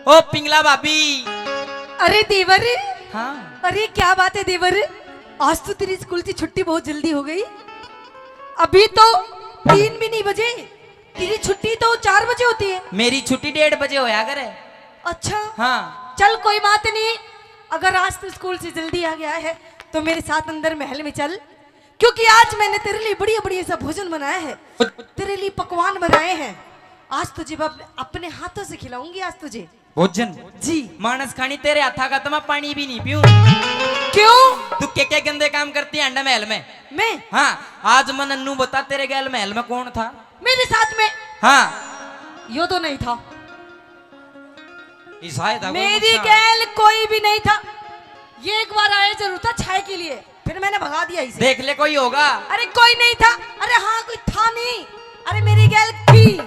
ओ पिंगला भाभी। अरे देवर। हाँ। अरे क्या बात है देवर, आज तो तेरी स्कूल की छुट्टी बहुत जल्दी हो गई। अभी तो 3 भी नहीं बजे, तेरी छुट्टी तो 4 बजे होती है। मेरी छुट्टी 1:30 बजे होया करे। अच्छा हाँ। चल कोई बात नहीं, अगर आज तो स्कूल से जल्दी आ गया है तो मेरे साथ अंदर महल में चल, क्योंकि आज मैंने तेरे लिए बढ़िया बढ़िया सा भोजन बनाया है, तेरे लिए पकवान बनाए हैं। आज तुझे अपने हाथों से खिलाऊंगी आज तुझे भोजन। जी। मानस खानी तेरे हाथा का तो मैं पानी भी नहीं पीऊं। क्यों? तू क्या गंदे काम करती है अंडा महल में? मैं? हाँ। आज मैं नन्नू बता तेरे गैल महल में कौन था? मेरे साथ में? हाँ। यो तो नहीं था, था मेरी गैल कोई भी नहीं था। ये एक बार आया जरूर था चाय के लिए, फिर मैंने भगा दिया इसे। देख ले कोई होगा। अरे कोई नहीं था। अरे हाँ कोई था नहीं। अरे मेरी गैल थी।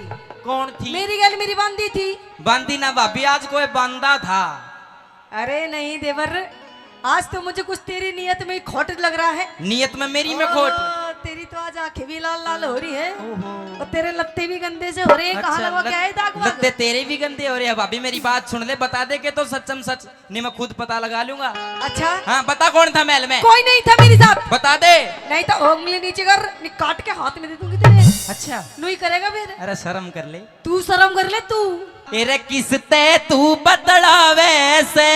कौन थी? मेरी गैल मेरी बांदी थी। बांदी ना भाभी, आज कोई बांदा था। अरे नहीं देवर, आज तो मुझे कुछ तेरी नियत में खोट लग रहा है। नियत में मेरी में खोट? तेरी तो आज आंखें भी लाल लाल हो रही है और तेरे लत्ते भी गंदे से हो रहे हैं। कहाँ लगा क्या है दाग वाग? लत्ते तेरे भी गंदे हो रहे हैं भाभी। मेरी बात सुन ले, बता दे के तो सच्चम सच नहीं मैं खुद पता लगा लूंगा। अच्छा हाँ बता कौन था महल में? कोई नहीं था मेरे साथ। बता दे। नहीं तो उंगली नीचे कर, काट के हाथ में दे दूंगी तेरे। अच्छा लुई करेगा फिर? अरे शर्म कर ले। तू शर्म कर ले तू। तेरे किसते तू बदलावे से,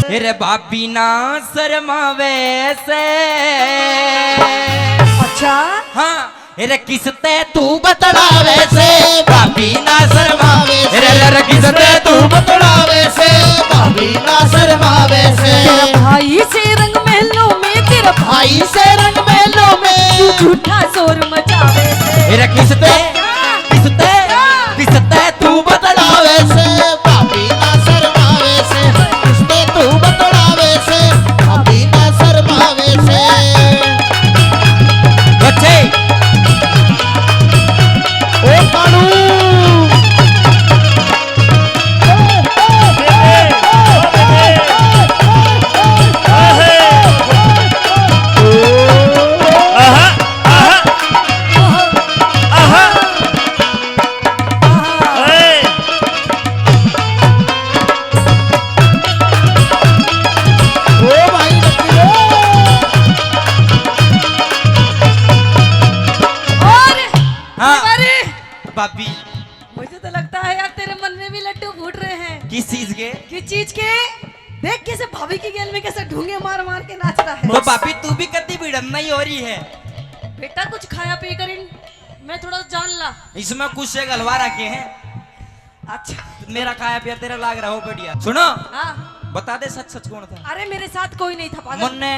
तेरे भाभी ना शर्मावे से। अच्छा हाँ। तेरे किसते तू बदलावे से, भाभी ना शर्मावे से। तेरे किसते तू बदलावे से, भाभी ना शर्मावे से। तेरा भाई से रंग महलों में, तेरा भाई से रंग महलों में तू झूठा शोर मचावे से। तेरे किसते किसते किसते तू बदलावे से, भाभी ना शर्मावे से। किसते तू बदलावे से, भाभी ना शर्मावे से। बच्चे ओ कानू भाभी। मुझे तो लगता है यार तेरे मन में भी लड्डू फूट रहे हैं। किस चीज के? किस चीज के? देख कैसे भाभी की गेल में कैसे ढूंगे मार मार के नाच रहा है। तो भाभी तू भी कति भिड़न नहीं हो रही है। बेटा कुछ खाया पी कर मैं थोड़ा जान ला। इसमें कुछ से गलवा रखे हैं। अच्छा मेरा खाया पिया तेरा लाग रहा हो बढ़िया। सुनो हाँ बता दे सच सच कौन था? अरे मेरे साथ कोई नहीं था पागल। मन ने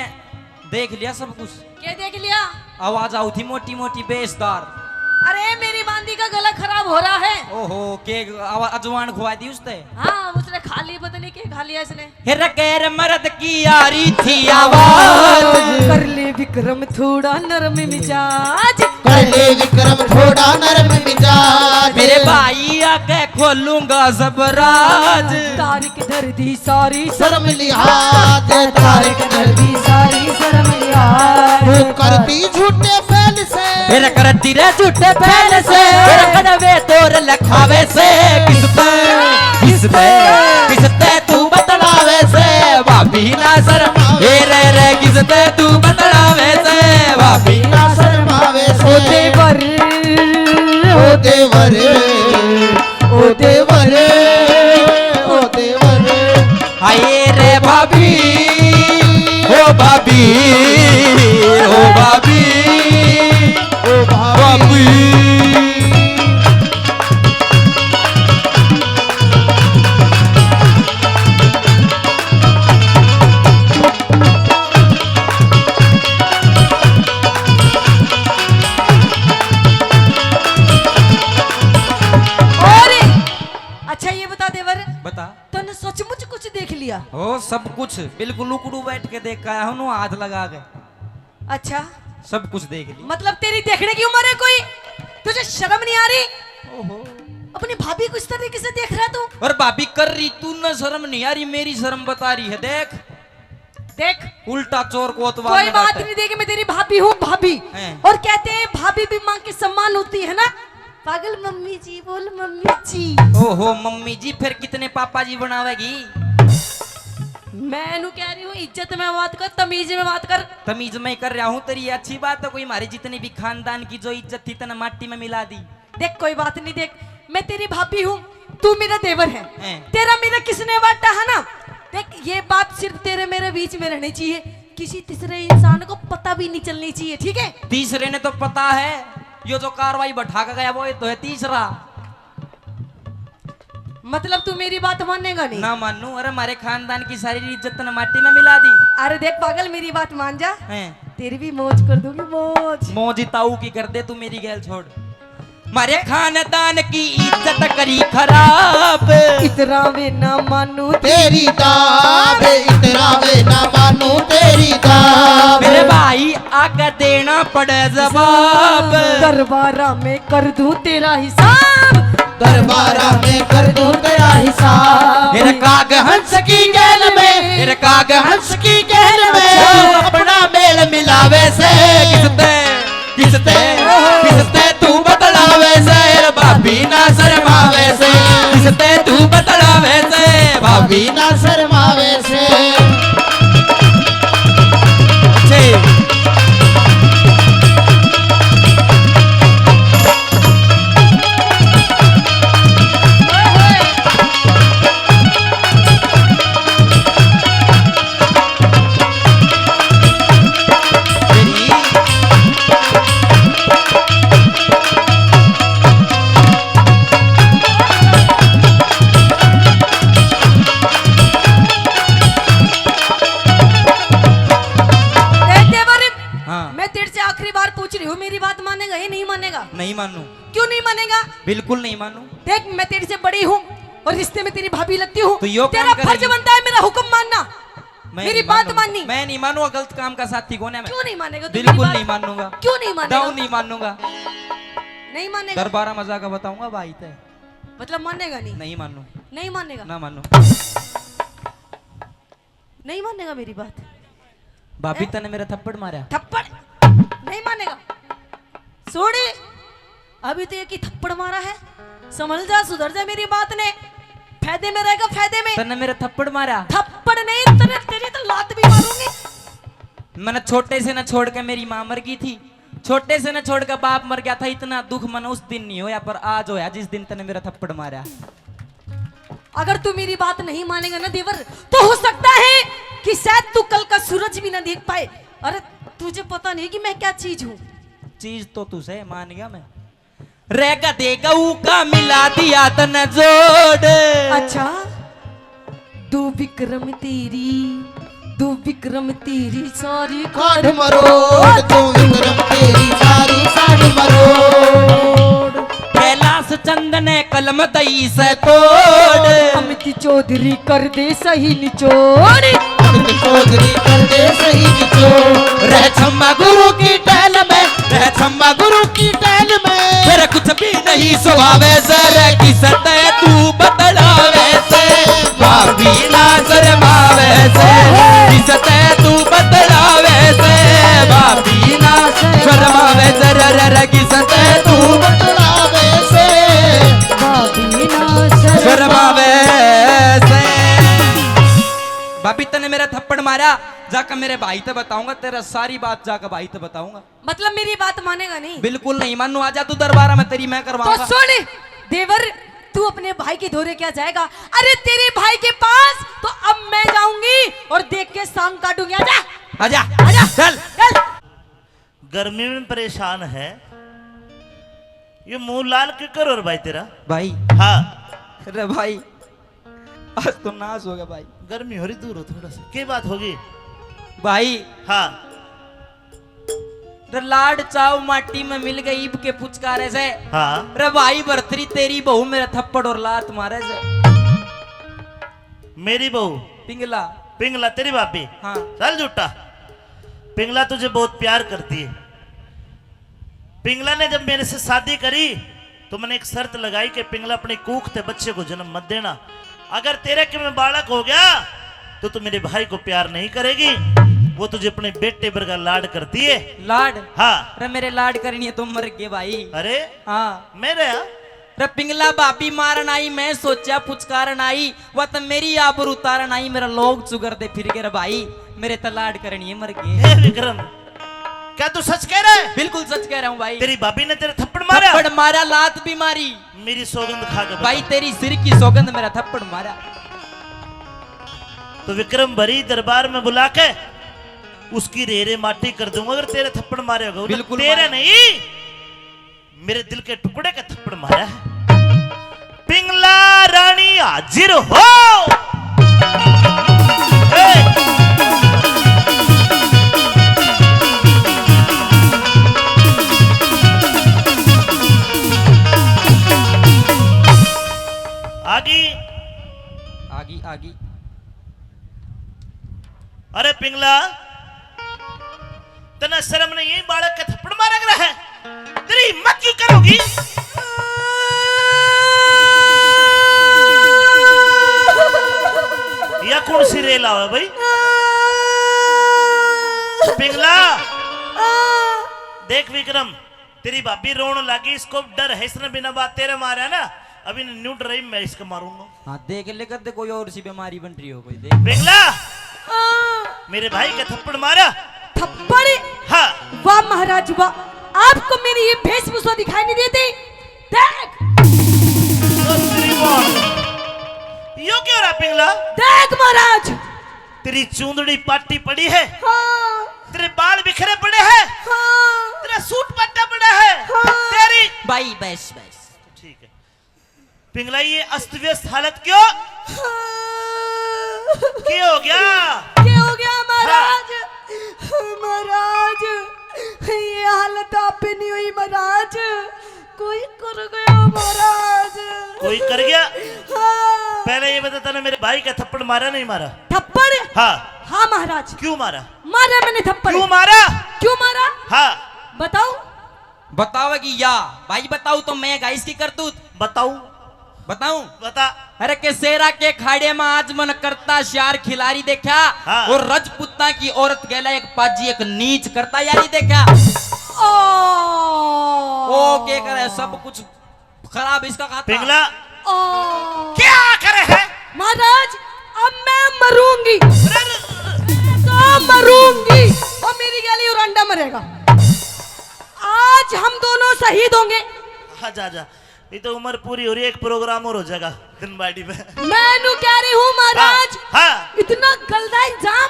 देख लिया सब कुछ। क्या देख लिया? आवाज आई थी मोटी मोटी बेसदार। अरे मेरी बांदी का गला खराब हो रहा है। ओहो के अजवान खुआ दी उसने। हाँ उसने खा ली, पता नहीं क्या खा लिया इसने। हिर केर मर्द की यारी थी आवाज, कर ले विक्रम थोड़ा नरम मिजाज, कर ले विक्रम थोड़ा नरम मिजाज। मेरे भाई आके खोलूंगा सबराज। तारिक दर्दी सारी शर्म लिहाज, तारिक दर्दी सारी शर्म लिहाज। तू करती झूठे फैल से, फिर करती रे झूठे फैल से। फिर कदवे तोर लखावे से। किसते किसते किसते तू बतलावे से, भाभी ना शर्मावे रे रे। किसते तू बतलावे से, भाभी ना शर्मावे से। ओ देवर ओ देवर ओ देवर ओ देवर। आए रे भाभी ओ भाभी ओ भाभी ओ भाभी। अच्छा ये बता देवर, बता। तूने सचमुच कुछ देख लिया? ओ सब कुछ बिल्कुल उकड़ू बैठ के देख के आया हूँ, हाथ लगा के। अच्छा सब कुछ देख ली। मतलब तेरी देखने की उम्र है कोई? तुझे शर्म नहीं आ रही? ओहो अपनी भाभी को इस तरीके से देख रहा है तू? और भाभी कर रही तू न शर्म नहीं आ रही, मेरी शर्म बता रही है। देख देख उल्टा चोर कोतवाल कोई लगाता बात है। नहीं, देख मैं तेरी भाभी हूँ भाभी। हैं। और कहते हैं भाभी भी माँ की सम्मान होती है ना। पागल मम्मी जी बोल मम्मी जी। ओहो मम्मी जी, फिर कितने पापा जी बनावेगी? मैं कह रही हूँ इज्जत में बात कर, तमीज में बात कर। तमीज में कर रहा हूँ तेरी, अच्छी बात है। कोई हमारी जितनी भी खानदान की जो इज्जत थी तना माटी में मिला दी। देख कोई बात नहीं, देख मैं तेरी भाभी हूँ, तू मेरा देवर है, हैं। तेरा मेरा किसने बांटा है ना। देख ये बात सिर्फ तेरे मेरे बीच में रहनी चाहिए, किसी तीसरे इंसान को पता भी नहीं चलनी चाहिए, ठीक है? तीसरे ने तो पता है, यो जो कार्रवाई बैठा के गया वो ये तो है तीसरा। मतलब तू मेरी बात मानेगा नहीं? ना मानू, अरे हमारे खानदान की सारी इज्जत तना माटी में मिला दी। अरे देख पागल मेरी बात मान जा, हैं। तेरी भी मौज कर दूंगी मौज। मौजी ताऊ की कर दे तू, मेरी गैल छोड़। मारे खानदान की इज्जत करी खराब, इतना वे ना मानू तेरी दाद, इतना वे ना मानू तेरी दाद। मेरे भाई आगे देना पड़े जवाब। दरबारा में कर दूं तेरा हिसाब, दरबारा में कर दूं तेरा हिसाब। मेरे काग हंस की गैल में, मेरे काग हंस की गैल में अपना मेल मिलावे से किसते किसते किसते तू बतलावे से भाभी ना शर्मावे से, किसते तू बतलावे से भाभी ना शर्मावे से। से। नहीं मानू। क्यों नहीं मानेगा? बिल्कुल नहीं मानू। देख मैं तेरे से बड़ी हूँ और रिश्ते में तेरी भाभी लगती हूँ, तो यो तेरा काम फर्ज करेगी। बनता है मेरा हुक्म मानना, मेरी बात माननी। मैं नहीं मानूंगा, गलत काम का साथी कौन है? मैं क्यों नहीं मानेगा तू? बिल्कुल मेरी बात? नहीं मानूंगा। क्यों नहीं मानेगा? दाऊ नहीं मानूंगा। नहीं मानेगा? दरबारा मजाक बताऊंगा भाई ते। मतलब मानेगा नहीं? नहीं मानू। नहीं मानेगा? ना मानू। नहीं मानेगा मेरी बात? भाभी तने मेरा थप्पड़ मारा। थप्पड़ नहीं मानेगा? सोड़ी अभी तो एक ही थप्पड़ मारा है, समझ जा, सुधर जा मेरी बात ने, फायदे में रहेगा, फायदे में। तने मेरा थप्पड़ मारा? थप्पड़ नहीं, तेरे तेरी तो लात भी मारूंगी। मैंने छोटे से न छोड़ के मेरी माँ मर गई थी, छोटे से न छोड़ के बाप मर गया था। इतना दुख मन उस दिन नहीं होया, पर आज होया जिस दिन तने मेरा थप्पड़ मारा। अगर तू मेरी बात नहीं मानेगा ना देवर, तो हो सकता है कि शायद तू कल का सूरज भी ना देख पाए। अरे तुझे पता नहीं कि मैं क्या चीज हूँ? चीज तो तुझे मान गया मैं। रेगा देगा का मिला दिया तने जोड़। अच्छा दो विक्रम तेरी, दो विक्रम तेरी सारी काट मरोड़, तू विक्रम तेरी सारी साठ मरोड़। कैलाश चंद ने कलम दई से तोड़। अमित चौधरी कर दे सही निचोड़, अमित चौधरी कर दे सही निचोड़। रह छम्मा गुरु की टहल में, रह छम्मा गुरु की टहल में। तेरा कुछ भी नहीं सुहावे से, रे किसते तू बतलावे से भाभी ना शर्मावे से, किसते तू बतलावे से भाभी ना शर्मावे से, रे किसते तू बतलावे से भाभी ना शर्मावे से। भाभी तने मेरा थप्पड़ मारा, जाकर मेरे भाई से बताऊंगा, तेरा सारी बात जाकर भाई से बताऊंगा। मतलब मेरी बात मानेगा नहीं? बिल्कुल नहीं मानू। आजा तू दरबारा में, तेरी मैं तो करवाऊंगा। सुन देवर, तू अपने भाई के धोरे क्या जाएगा? अरे तेरे भाई के पास तो अब मैं जाऊंगी और देख के सांग काटूंगी। आजा आजा आजा चल। चल। गर्मी में परेशान है, ये मुंह लाल क्यों कर और भाई तेरा? भाई हाँ अरे भाई आज तो नाश हो गया भाई। गर्मी हो रही, दूर हो थोड़ा सा, क्या बात होगी? भाई हाँ रे लाड चाव माटी में मिल गई ईब के पुचकारे से। हाँ रे भाई बरतरी तेरी बहू मेरा थप्पड़ और लात मारे से। मेरी बहू पिंगला। पिंगला तेरी भाभी? हाँ चल झूठा, पिंगला तुझे बहुत प्यार करती है। पिंगला ने जब मेरे से शादी करी तो मैंने एक शर्त लगाई कि पिंगला अपने कूखते बच्चे को जन्म मत देना। अगर तेरे के में बालक हो गया तो तू मेरे भाई को प्यार नहीं करेगी, वो तुझे अपने बेटे पर का लाड करती है। लाड? हाँ। अरे मेरे लाड करनी है तो मर गए भाई। अरे हाँ। मेरे अरे पिंगला भाभी मारन आई, मैं सोचा पुचकारन आई, वह तो मेरी आबरू उतारन आई, मेरा लोग चुगर दे फिर के रे भाई, मेरे तो लाड करनी है मर गए। हे विक्रम, क्या तू सच कह रहा है? बिल्कुल सच कह रहा हूँ भाई। तेरी भाभी ने तेरे थप्पड़ मारा? थप्पड़ मारा, लात भी मारी। मेरी सौगंध खा के बता। भाई तेरी सिर की सौगंध, मेरा थप्पड़ मारा। तो विक्रम भरी दरबार में बुला के उसकी रेरे माटी कर दूंगा अगर तेरे थप्पड़ मारे होगा। बिल्कुल तेरे मारा। नहीं, मेरे दिल के टुकड़े का थप्पड़ मारा है। पिंगला रानी हाजिर हो। आगी आगी आगी। अरे पिंगला, तना शर्म नहीं है? बालक का थप्पड़ मारा रहा है, तेरी हिम्मत क्यों करोगी? या कौन सी रेल आवे भाई? पिंगला देख विक्रम, तेरी भाभी रोने लगी, इसको डर है, इसने बिना बात तेरे मारा ना, अभी न्यू ड्राइव मैं इसको मारूंगा। हाँ देख ले कर कोई और सी बीमारी बन रही हो कोई, देख। पिंगला, मेरे भाई का थप्पड़ मारा। थप्पड़? हाँ। वाह महाराज वाह, आपको मेरी ये वेशभूषा दिखाई नहीं देती? देख यो क्यों रहा पिंगला? देख महाराज, तेरी चूंदड़ी पाटी पड़ी है, हाँ तेरे बाल बिखरे पड़े हैं, हाँ तेरा सूट पट्टा पड़ा है, हाँ। तेरी भाई बस बस ठीक है। पिंगला ये अस्त व्यस्त हालत क्यों? क्या हो गया? क्या हो गया महाराज? महाराज ये हालत आप पे नहीं हुई महाराज, कोई कर गया महाराज। कोई कर गया? हाँ। पहले ये बता, तूने मेरे भाई का थप्पड़ मारा नहीं मारा? थप्पड़? हाँ। हाँ महाराज। क्यों मारा? मारा मैंने थप्पड़। क्यों मारा? क्यों मारा? हाँ बताओ। बताओगी या भाई? बताऊं तो मैं गाइस की करतूत बताऊं? बताऊं? बता। अरे के सेरा के खाड़े में आज मन करता शार खिलाड़ी देखा, हाँ। और रजपुतना की औरत गेला एक पाजी एक नीच करता यारी देखा। ओ क्या करे, सब कुछ खराब इसका खाता। पिंगला ओ क्या करे है? महाराज अब मैं मरूंगी, तो मरूंगी और मेरी गली और अंडा मरेगा। आज हम दोनों शहीद होंगे। हाँ जा जा, ये तो उम्र पूरी हो रही है, एक प्रोग्राम और हो जाएगा दिन बाड़ी में। मैं नु कह रही हूँ महाराज, हाँ। इतना गलदा इंजाम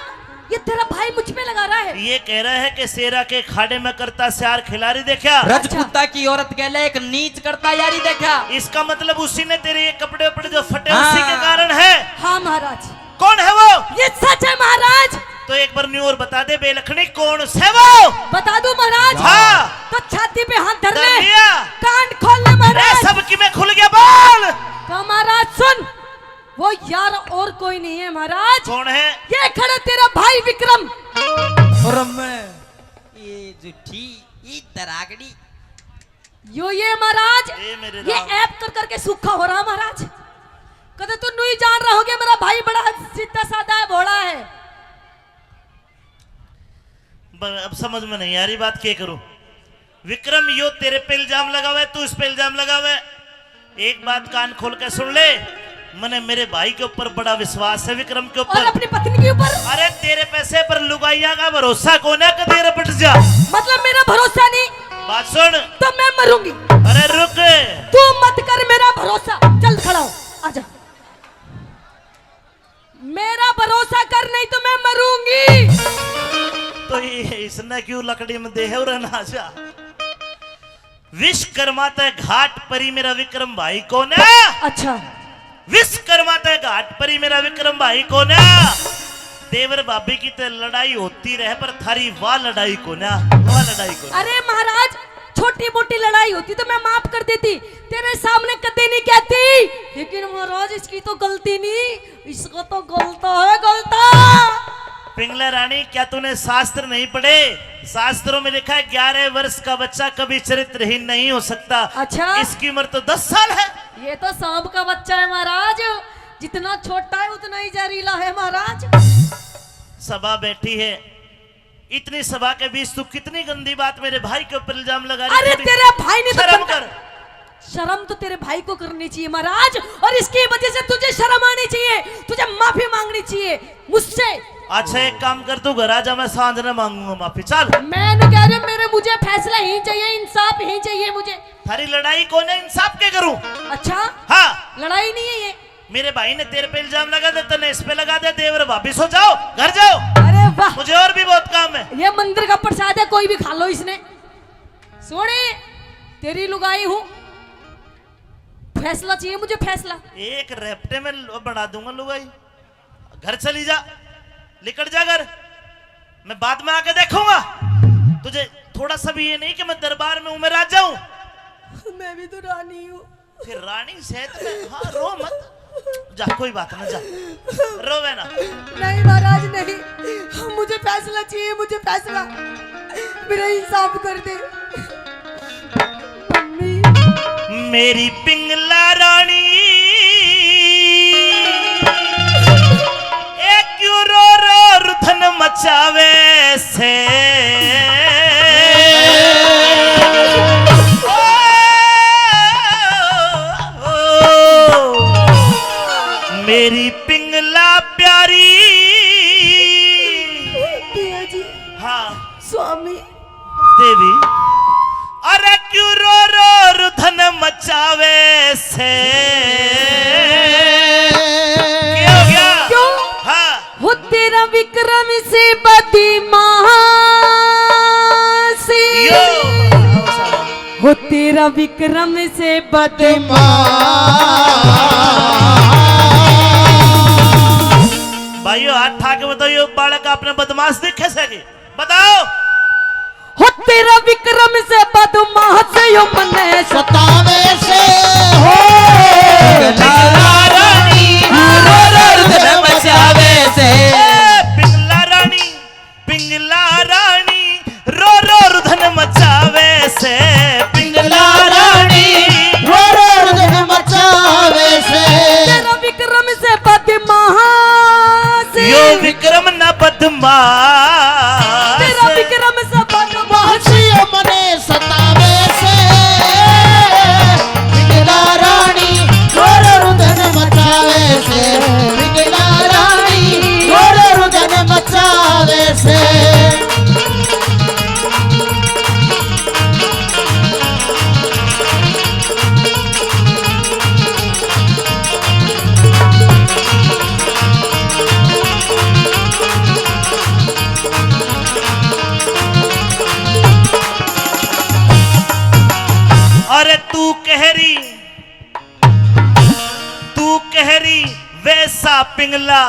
ये तेरा भाई मुझ पे लगा रहा है। ये कह रहा है कि सेरा के खाड़े में करता श्यार खिलाड़ी देखा, रजपुता की औरत गेला एक नीच करता यारी देखा। इसका मतलब उसी ने तेरे ये कपड़े वपड़े जो फटे हाँ। उसी के कारण है। हाँ महाराज। कौन है वो? ये सच है महाराज। तो एक बार न्यू और बता दे बेलखनी, कौन से वो? बता दो महाराज। हाँ। तो छाती पे हाथ धर धर ले, लिया। कान खोल ले महाराज। सबकी में खुल गया बोल। तो महाराज सुन, वो यार और कोई नहीं है महाराज। कौन है? ये खड़ा तेरा भाई विक्रम। और मैं ये जुठी ये दरागड़ी ये महाराज, ए मेरे ये राम। ऐप कर करके सूखा हो रहा महाराज। कदे तू नहीं जान रहा होगा मेरा भाई बड़ा सीधा साधा है, भोला है। अब समझ में नहीं आ रही बात, क्या करूं? विक्रम यो तेरे पे इल्जाम लगा हुआ है, तू इस पे इल्जाम लगा हुआ है। एक बात कान खोल के सुन ले, मैंने मेरे भाई के ऊपर बड़ा विश्वास है, विक्रम के और ऊपर। अपनी पत्नी के ऊपर? अरे तेरे पैसे पर लुगाइया का भरोसा कौन है? कदे रपट जा। मतलब मेरा भरोसा नहीं? बात सुन। तो मैं मरूंगी। अरे रुक, तू मत कर मेरा भरोसा, चल खड़ा हो, आजा। मेरा भरोसा कर, नहीं तो मैं मरूंगी। तो ये इसने क्यों लकड़ी में दे है ना जा। विश्वकर्मा घाट परी मेरा विक्रम भाई कौन है? अच्छा। विश्वकर्मा घाट परी मेरा विक्रम भाई कौन है? देवर भाभी की तो लड़ाई होती रहे, पर थारी वाह लड़ाई कौन है? वाह लड़ाई कौन? अरे महाराज, छोटी मोटी लड़ाई होती तो मैं माफ कर देती, तेरे सामने कभी नहीं कहती। लेकिन महाराज इसकी तो गलती नहीं, इसका तो गलता है, गलता। पिंगला रानी, क्या तूने शास्त्र नहीं पढ़े? शास्त्रों में लिखा है 11 वर्ष का बच्चा कभी चरित्रहीन नहीं हो सकता। अच्छा। इसकी उम्र तो 10 साल है। ये तो सांप का बच्चा है महाराज, जितना छोटा है उतना ही जहरीला है महाराज। सभा बैठी है, इतनी सभा के बीच तू कितनी गंदी बात मेरे भाई के ऊपर इल्जाम लगा रही। अरे थोड़ी तेरे भाई ने तो शर्म कर। शर्म तो तेरे भाई को करनी चाहिए महाराज, और इसकी वजह से तुझे शर्म आनी चाहिए, तुझे माफी मांगनी चाहिए मुझसे। अच्छा एक काम कर, तू घर आ जा, मैं सांझ न मांगूंगा माफी। चल मैं नहीं कह रही, मेरे मुझे फैसला ही चाहिए, इंसाफ ही चाहिए मुझे। थारी लड़ाई कौन है, इंसाफ के करूं? अच्छा हाँ लड़ाई नहीं है ये। मेरे भाई ने तेरे पे इल्जाम लगा दे, तने इस पे लगा दे, देवर वापिस हो जाओ, घर जाओ। अरे वाह, मुझे और भी बहुत काम है। ये मंदिर का प्रसाद है, कोई भी खा लो इसने। सोने तेरी लुगाई हूँ, फैसला चाहिए मुझे, फैसला। एक रेपटे में बढ़ा दूंगा लुगाई। घर चली जा, निकल जा घर, मैं बाद में आके देखूंगा तुझे। थोड़ा सा भी ये नहीं कि मैं दरबार में हूं, मैं राजा हूं। मैं भी तो रानी हूँ। फिर रानी सेहत में, हाँ रो मत जा, कोई बात ना, जा रोवे ना। नहीं महाराज नहीं, मुझे फैसला चाहिए, मुझे फैसला, मेरा इंसाफ कर दे। मम्मी मेरी पिंगला रानी एक क्यों रो रो रुधन मचावे से, मेरी पिंगला प्यारी। पिया जी, हाँ स्वामी देवी, अरे क्यों रो रो रुधन मचावे से, क्या हो गया? क्यों? हाँ हो तेरा विक्रम से बदमाशी, हो तेरा विक्रम से भाइयों हाथ ठा के बताओ, बालक आपने बदमाश देखे सके, बताओ। हो तेरा विक्रम से बदमाश यो मने सतावे से हो पिंगला रानी रो रो रुधन मचावे से, पिंगला रानी, पिंगला रानी रो रो रुधन मचावे से, पिंगला रानी रो रो रुदन मचावे से। तेरा विक्रम से बदमाश, यो विक्रम न बदमाश, तेरा विक्रम से बदमाश बासियों मने सतावे से, पिंगला रानी रो रो रुदन मचावे से, पिंगला रानी रो रो रुदन मचावे से। अरे तू कहरी वैसा पिंगला,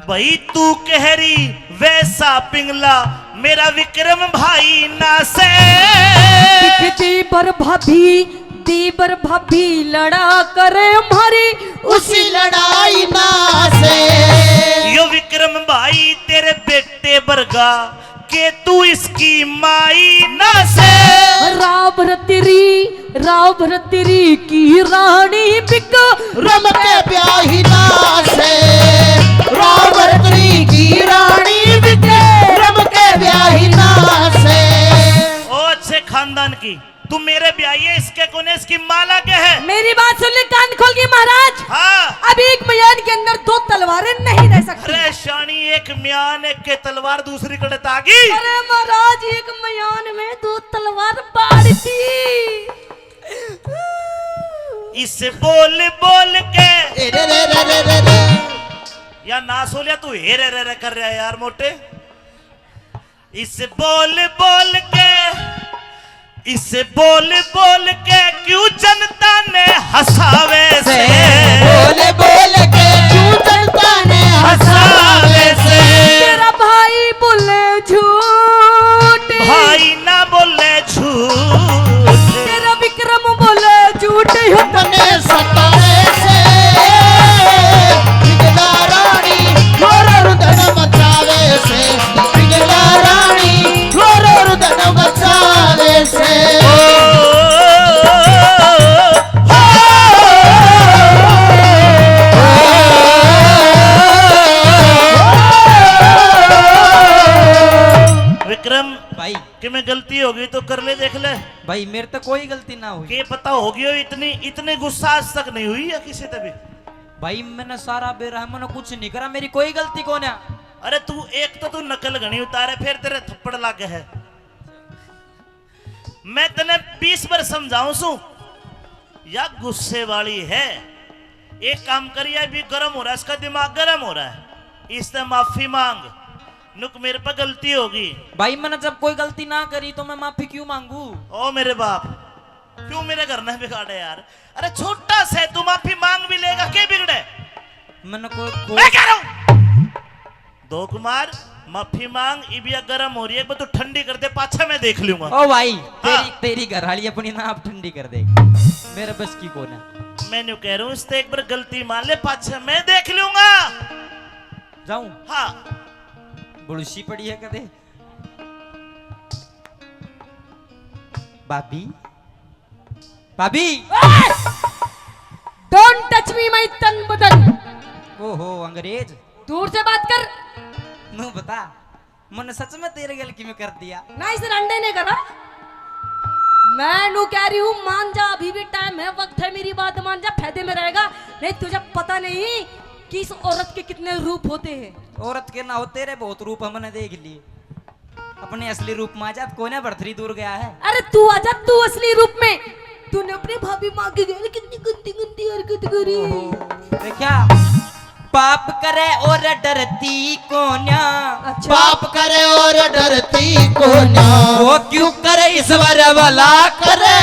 भाई तू कहरी वैसा पिंगला, मेरा विक्रम भाई ना से। दीबर भाभी लड़ा करे हमारी उसी लड़ाई ना से। यो विक्रम भाई तेरे बेटे बरगा के तू इसकी माई ना से। राव भरतरी की रानी बिक रम के ब्याही ना से, रावरत्री की रानी बिके रम के ब्याही ना से। ओ अच्छे खानदान की, तू मेरे ब्याही इसके कोने, इसकी माला के है। मेरी बात सुन ले कान खोल के महाराज। हाँ अब एक म्यान के अंदर दो तलवारें नहीं रह सकती। अरे शानी, एक म्यान एक के तलवार दूसरी कड़े तागी। अरे महाराज एक म्यान में दो तलवार बाढ़ थी। इससे बोल बोल के ए रे रे रे रे रे रे। या ना सोलिया तू हे रे रे कर रहा है यार मोटे। इससे बोल बोल के, इससे बोल बोल के क्यों जनता ने हंसावे से, बोल बोल के क्यों जनता ने हंसावे से। तेरा भाई बोले झूठ, भाई ना बोले झूठ, तेरा विक्रम बोले झूठ। अपने सतावे से, पिंगला रानी रो रो रुदन मचावे से, पिंगला रानी रो रो रुदन मचावे से। गलती होगी तो कर ले, देख ले। भाई मेरे तो कोई गलती ना हुई। के पता होगी हो, इतनी इतने गुस्सा आज तक नहीं हुई या किसी तभी। भाई मैंने सारा बेरहमन कुछ नहीं करा, मेरी कोई गलती कौन है? अरे तू एक तो तू नकल घनी उतारे, फिर तेरे थप्पड़ लागे है। मैं तने 20 बार समझाऊं सू या गुस्से वाली है। एक काम करिए, अभी गर्म हो रहा है, इसका दिमाग गर्म हो रहा है, इससे माफी मांग। नुक मेरे पर गलती होगी। भाई मैंने जब कोई गलती ना करी तो मैं माफी क्यों मांगू? ओ मेरे बाप, क्यों मेरे घर में बिगाड़े यार। अरे छोटा सा तू माफी मांग भी लेगा, क्या बिगड़े? मैंने कोई मैं कह रहा हूं दो कुमार माफी मांग। इबिया गर्म हो रही है, तो ठंडी कर दे, पाछा मैं देख लूंगा। ओ भाई हाँ। तेरी घरवाली अपनी ना आप ठंडी कर दे, मेरे बस की कौन है? मैं न्यू कह रहा हूं, इससे एक बार गलती मान ले, पाछा मैं देख लूंगा। जाऊं? हाँ बुड़सी पड़ी है कदे। भाभी भाभी डोंट टच मी माय तन बदन। ओहो अंग्रेज, दूर से बात कर। नु बता, मैंने सच में तेरे गल की में कर दिया ना, इस अंडे ने करा। मैं नु कह रही हूँ मान जा, अभी भी टाइम है, वक्त है, मेरी बात मान जा, फायदे में रहेगा। नहीं तुझे पता नहीं कि इस औरत के कितने रूप होते हैं। औरत के ना हो, तेरे बहुत रूप हमने देख लिए। अपने असली रूप में आजाद कोई ना बढ़थरी दूर गया है। अरे तू आजा, तू असली रूप में। तूने अपनी भाभी माँ के गए कितनी गंदी गंदी हरकत करी। क्या पाप करे और डरती कोन्या? अच्छा। पाप करे और डरती को ना, वो क्यों करे ईश्वर भला करे?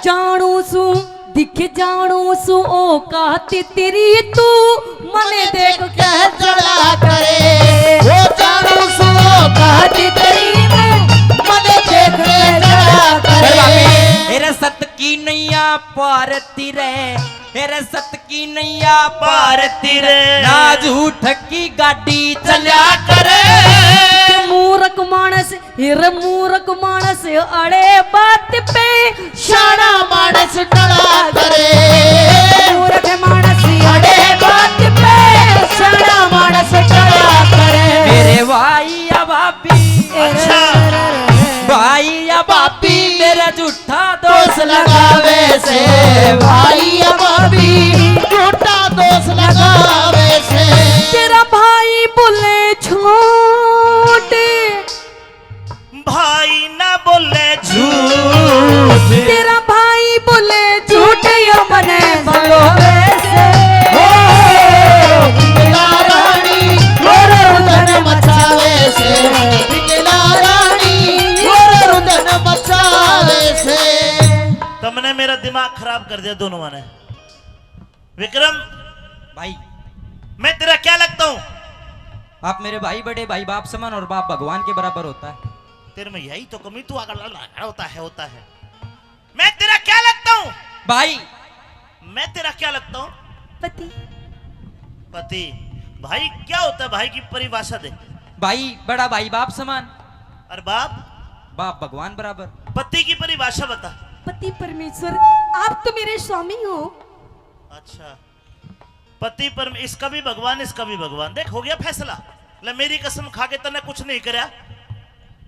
जानू सू दिख जानू सू ओ कहती तेरी तू मने देख के जड़ा करे। वो जानू सो कहती तेरी मने देख के जड़ा करे। हेरे सत की नैया पारती रे, हेरे सत की नैया पारती रे, ना झूठ की गाड़ी चला करे। मूर्ख मानस, हिर मूर्ख मानस अड़े बात पे शाना मानस टड़ा करे। मूर्ख मानस अड़े बात पे शाना मानस टड़ा करे। मेरे भाई या भाभी, अच्छा भाई या भाभी मेरा झूठा दोष दोष लगावे से भाई अभी झूठा दोष लगावे से। तेरा भाई बोले छोटे, भाई ना बोले झूठ। तेरा भाई बोले झूठे यो मने बोलो वैसे। बिगला रानी गोर रुदन मचावे से, बिगला रानी गोर रुदन मचावे से। तुमने मेरा दिमाग खराब कर दिया दोनों ने। विक्रम भाई मैं तेरा क्या लगता हूं? आप मेरे भाई, बड़े भाई बाप समान और बाप भगवान के बराबर होता है। तेरे में यही तो कमी, तू आगे होता है। मैं तेरा क्या लगता हूं? भाई मैं तेरा क्या लगता हूं? पति। पति। भाई क्या होता है? भाई की परिभाषा दे। भाई बड़ा भाई बाप समान, और बाप? बाप भगवान बराबर। पति की परिभाषा बता। पति परमेश्वर, आप तो मेरे स्वामी हो। अच्छा पति पर, इसका भी भगवान इसका भी भगवान। देख हो गया फैसला। ले मेरी कसम खा के तने कुछ नहीं करया।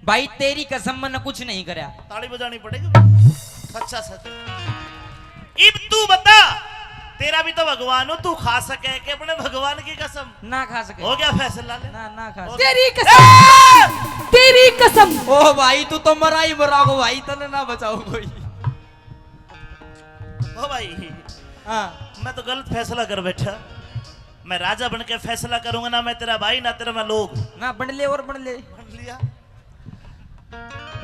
भाई तेरी कसम मैंने कुछ नहीं करया। ताड़ी बजानी पड़ेगी। अच्छा सच। इब तू बता, तेरा भी तो भगवान हो, तू खा सके कि अपने भगवान की कसम? ना खा सके। हो गया फैसला ले। ना खा सके। तेरी कसम, तेरी कसम। ओ भाई तू तो मरा ही मरा हो भाई, तने ना बचाओ कोई। ओ भाई हाँ मैं तो गलत फैसला कर बैठा। मैं राजा बन के फैसला करूंगा, ना मैं तेरा भाई ना तेरा मैं लोग। ना बन ले और बन ले। बन लिया।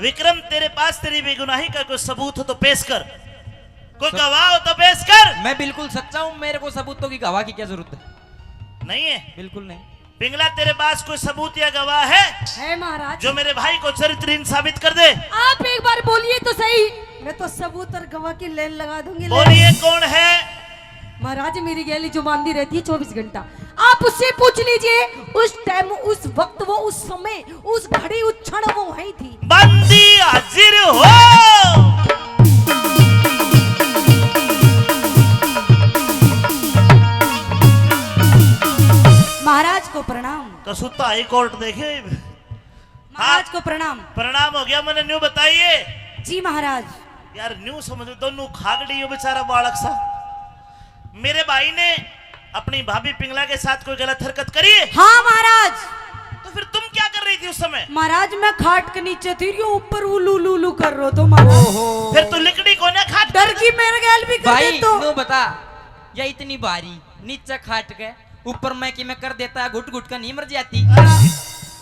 विक्रम तेरे पास तेरी बेगुनाही का कोई सबूत हो तो पेश कर, कोई गवाह हो तो पेश कर। मैं बिल्कुल सच्चा हूँ, मेरे को सबूतों की गवाह की क्या जरूरत है? नहीं है? बिल्कुल नहीं। पिंगला तेरे पास कोई सबूत या गवाह है है महाराज, जो मेरे भाई को चरित्रहीन साबित कर दे? आप एक बार बोलिए तो सही, मैं तो सबूत और गवाह की लेन लगा दूंगी। लेन। बोलिए कौन है? महाराज मेरी गैली जो बांधी रहती है 24 घंटा, आप उससे पूछ लीजिए। उस टाइम, उस वक्त, वो उस समय, उस घड़ी, उस क्षण वो वही थी। बंदी हाजिर हो। महाराज को प्रणाम। तो सुता हाई कोर्ट देखे। महाराज को प्रणाम। प्रणाम हो गया, मैंने न्यू बताइए। जी महाराज। यार न्यू समझ दोनों खागड़ी हो बेचारा बालक सा। मेरे भाई ने अपनी भाभी पिंगला के साथ कोई गलत हरकत करी है? हाँ महाराज। तो फिर तुम क्या कर रही थी उस समय? महाराज मैं खाट के नीचे थी, यो ऊपर उलू लूलू कर रो तो महाराज। फिर तू लिकड़ी को ना खाट डर की मेरे गैल भी कर भाई दे तो। तू बता, ये इतनी भारी नीचे खाट के ऊपर मैं कि मैं कर देता, घुट घुट का नहीं मर जाती।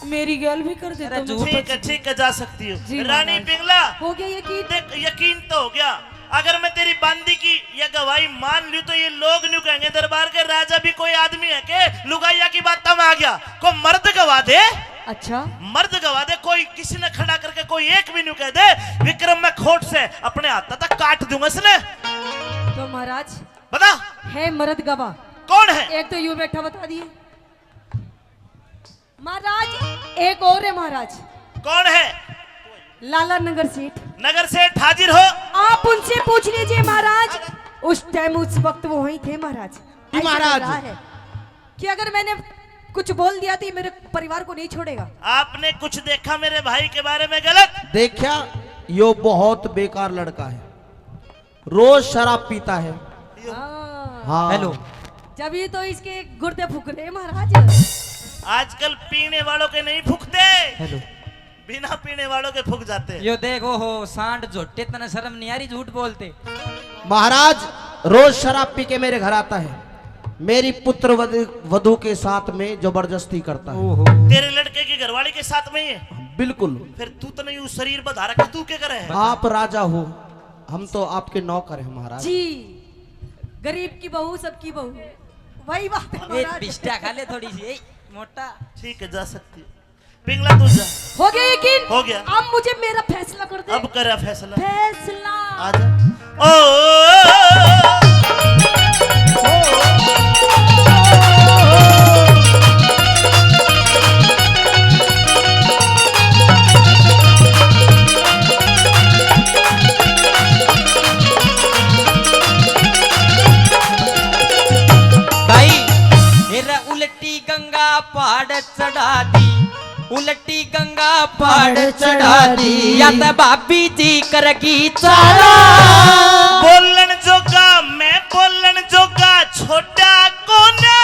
मेरी गैल भी कर दे तो। ठीक है जा सकती हो। जी रानी महाराज। पिंगला हो गया यकीन? देख यकीन तो हो गया। अगर मैं तेरी बांदी की या गवाही मान लूं तो ये लोग न्यू कहेंगे दरबार के राजा भी कोई आदमी है के लुगाइया की बात तब आ गया। को मर्द गवा दे, अच्छा मर्द गवा दे, कोई किसी ने खड़ा करके कोई एक भी न्यू कह दे विक्रम मैं खोट से अपने हाथ तक काट दूंगा इसने। तो महाराज बता है मर्द गवाह कौन है? एक तो यू बैठा बता दिए महाराज, एक और है महाराज। कौन है? लाला नगर सेठ। नगर सेठ हाजिर हो। आप उनसे पूछ लीजिए महाराज, उस टाइम उस वक्त वो वहीं थे महाराज। जी महाराज। ऐसा लग रहा है कि अगर मैंने कुछ बोल दिया तो ये मेरे परिवार को नहीं छोड़ेगा। आपने कुछ देखा मेरे भाई के बारे में गलत? देखा, यो बहुत बेकार लड़का है, रोज शराब पीता है। हाँ। हाँ हेलो, जब ये तो इसके गुर्दे फूक रहे हैं महाराज। आजकल पीने वालों के नहीं फूकते, हेलो, बिना पीने वालों के फूक जाते हैं। यो देखो हो सांड झोटे, तना शर्म नहीं आ रही झूठ बोलते। महाराज रोज शराब पी के मेरे घर आता है, मेरी पुत्र वधू के साथ में जबरदस्ती करता है। ओहो, तेरे लड़के की घरवाली के साथ में ही है? बिल्कुल। फिर तू तो नहीं उस शरीर बधा रखा, तू क्या करे है? आप राजा हो, हम तो आपके नौकर हैं महाराज। जी गरीब की बहू सबकी बहू, वही बात है एक महाराज। बिस्टा खा ले थोड़ी सी, ए, मोटा। ठीक है जा सकती है। पिंगला तू जा। हो गया यकीन? हो गया। अब मुझे मेरा फैसला कर दे। अब करा फैसला। फैसला। आजा। ओ भाई हेरा उलटी गंगा पहाड़ चढ़ा दी, उलटी गंगा पहाड़ चढ़ा दी, या तो भाभी जी करगी चारा। बोलन जोगा मैं बोलन जोगा छोटा कोना,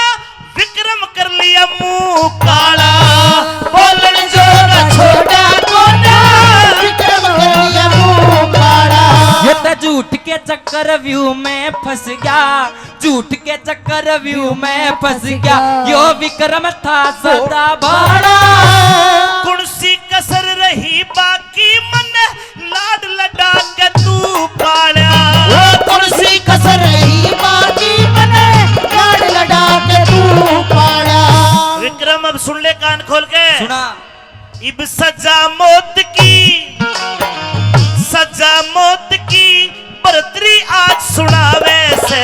विक्रम कर लिया मुंह काला। बोलन जोगा छोटा कोना, विक्रम कर लिया मुंह काला। ये तो झूठ के चक्कर व्यू में फंस गया, झूठ के चक्कर व्यू में फंस गया। यो विक्रम था सदा भाड़ा, कुर्सी कसर रही बाकी मन लाड लडा के तू पाला। कुर्सी कसर रही बाकी मने, लाड लडा के तू पाला। विक्रम अब सुन ले कान खोल के। सुना, इब सजा मौत की, सजा मौत की बरतरी आज सुनावे से।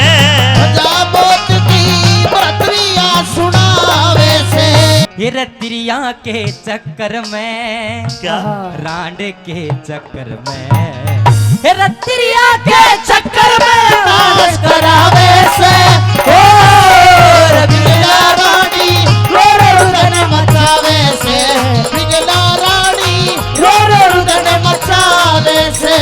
सजा मौत की बरतरिया सुनावे से। ये रतिरिया के चक्कर में, क्या? रांड के चक्कर में, ये रतिरिया के चक्कर में नाश करावे से। ओ पिघला रानी रो रो रुदन मचावे से। पिघला रानी रो रो रुदन मचावे से।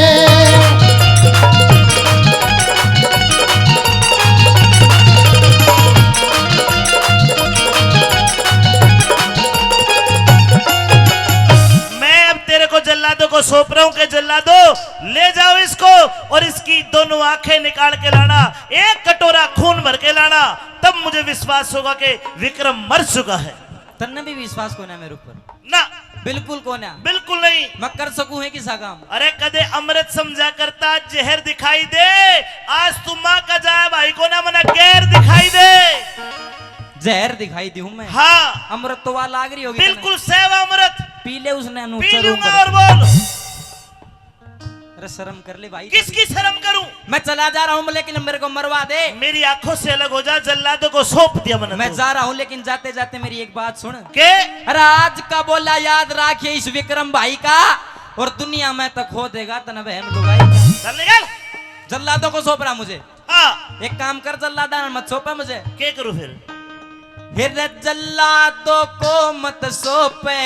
मैं अब तेरे को जल्लादों को सौंप रहा हूं कि जल्लादो ले जाओ इसको और इसकी दोनों आंखें निकाल के लाना, एक कटोरा खून भर के लाना, तब मुझे विश्वास होगा कि विक्रम मर चुका है। तन्ने भी विश्वास को ना मेरे ऊपर? ना बिल्कुल को ना, बिल्कुल नहीं। मैं कर सकूं है किसा काम? अरे कदे अमृत समझा करता जहर दिखाई दे, आज तू माँ का जाए भाई को ना मना गैर दिखाई दे। जहर दिखाई दी हूं मैं। हाँ अमृत तो वहां लाग रही होगी। बिल्कुल सेवा अमृत पी ले उसने अनु पी चरूं लूंगा। पर। और बोल अरे शर्म कर ले भाई। किसकी शर्म करूं? मैं चला जा रहा हूं लेकिन मेरे को मरवा दे। मेरी आंखों से अलग हो जा, जल्लादों को सौंप दिया मैंने। मैं जा रहा हूं लेकिन जाते जाते मेरी एक बात सुन के अरे आज का बोला याद रखिए इस विक्रम भाई का, और दुनिया में तो खो देगा तना बहन लुगाई। चल निकल। जल्लादों को सौंप रहा मुझे। हाँ एक काम कर, जल्लादा मत सौंपे मुझे। क्या करूं फिर? फिर जल्लादों को मत सौंपे,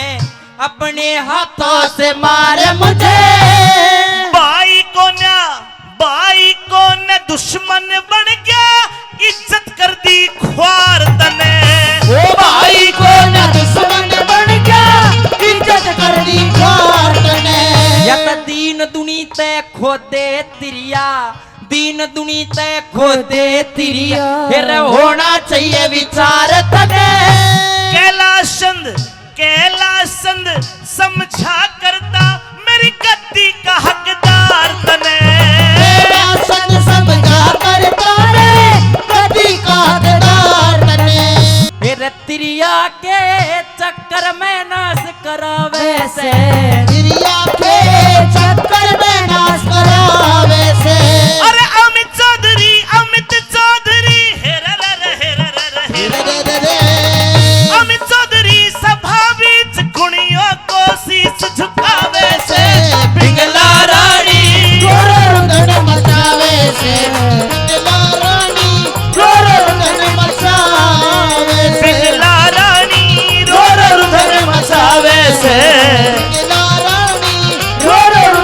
अपने हाथों से मारे मुझे। बाई को न दुश्मन बन गया, इज्जत कर दी ख्वार तने। ओ भाई को न दुश्मन बन गया, इज्जत कर दी ख्वार तने। या तो दीन दुनी ते खोदे तिरिया, दीन दुनी ते खोदे तिरिया, फिर होना चाहिए विचार तने। कैलाशंद समझा करता मेरी गद्दी का हकदार तने। कैलाशंद समझा करता रे गद्दी का हकदार तने। फिर तिरिया के चक्कर में नाश करावे से, तिरिया के चक्कर में नाश करावे से। अरे अमित चौधरी हेरा अमित चौधरी सभा बीच गुणियों को शीश झुकावे से। पिंगला रानी रोरण मचावे से, पिंगला रानी रोरण मचावे से। पिंगला रानी रोरण मचावे से। पिंगला रानी रोरण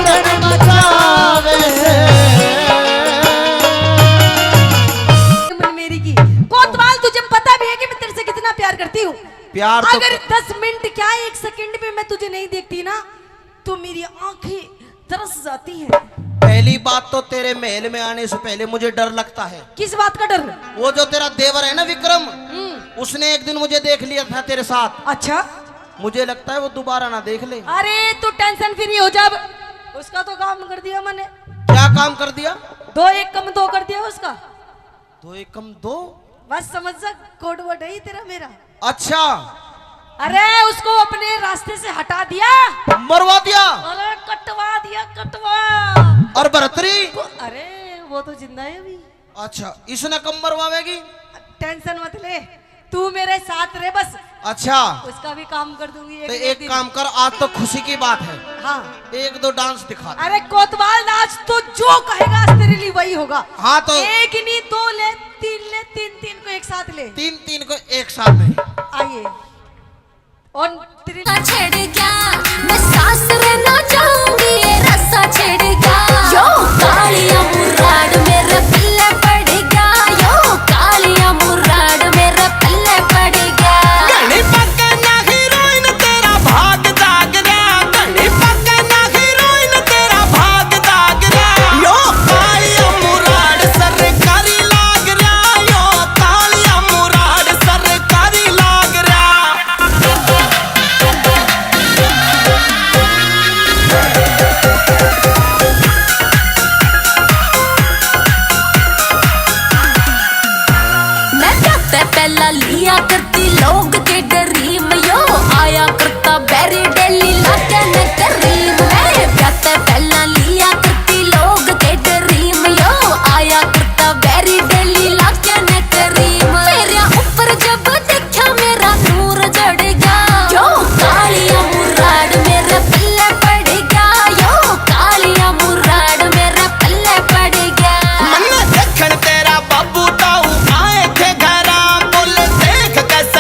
मचावे से। मेरी की कोतवाल, तुझे पता भी है कि मैं तेरे से कितना प्यार करती हूँ। प्यार तो अगर 10 मिनट क्या 1 सेकंड में मैं तुझे नहीं देखती ना, तो मेरी आंखें तरस जाती हैं। पहली बात तो तेरे महल में आने से पहले मुझे डर लगता है। किस बात का डर? वो जो तेरा देवर है ना विक्रम, उसने एक दिन मुझे देख लिया था तेरे साथ। अच्छा, मुझे लगता है वो दोबारा ना देख ले। अरे तू टेंशन फ्री हो जा, उसका तो काम कर दिया मैंने। क्या काम कर दिया? 2 1 कम 2 कर दिया उसका। 2 1 कम 2? बस समझ जा, कोड वर्ड है ही तेरा मेरा। अच्छा, अरे उसको अपने रास्ते से हटा दिया, मरवा दिया। अरे कटवा दिया, कटवा। और बरतरी? अरे वो तो जिंदा है अभी। अच्छा, इसने कम मरवावेगी? टेंशन मत ले, तू मेरे साथ रहे बस, अच्छा, उसका भी काम कर दूंगी तो एक एक दिन। काम कर, आज तो खुशी की बात है, हाँ, 1 2 डांस दिखा दे। अरे कोतवाल आज तो जो कहेगा आज तेरे लिए वही होगा। हाँ तो 1 नहीं 2 ले, 3 ले, 3 को एक साथ ले। 3 3 को एक साथ नहीं। आइए। और तेरी छेड़ गया, मैं सास रहना चाहूंगी, ये रस्सा छेड़ गया। यो कालिया मुराद मेरे पल्ले पड़ गया, यो कालिया मुराद मेरे पल्ले पड़ गया। घनी पक्का ना हीरोइन तेरा भाग जाग रहा, घनी पक्का ना हीरोइन तेरा भाग जाग रहा। यो कालिया मुराद सरकारी लाग रहा, यो कालिया मुराद सरकारी लाग रहा। मैं जाते पहला लिया करती लोग के ड्रीम, यो आया करता बैरी डेली लाके न करीम। मैं जाते पहला लिया करती लोग के ड्रीम, यो आया करता बैरी डेली लाके न करीम। मेरे ऊपर जब देखा मेरा नूर जड़ गया, यो कालिया मुराद मेरे पल्ले पड़ गया, यो कालिया मुराद मेरे पल्ले पड़ गया। मन देखण तेरा बाबू ताऊ आए थे घरा, बोले देख कैसे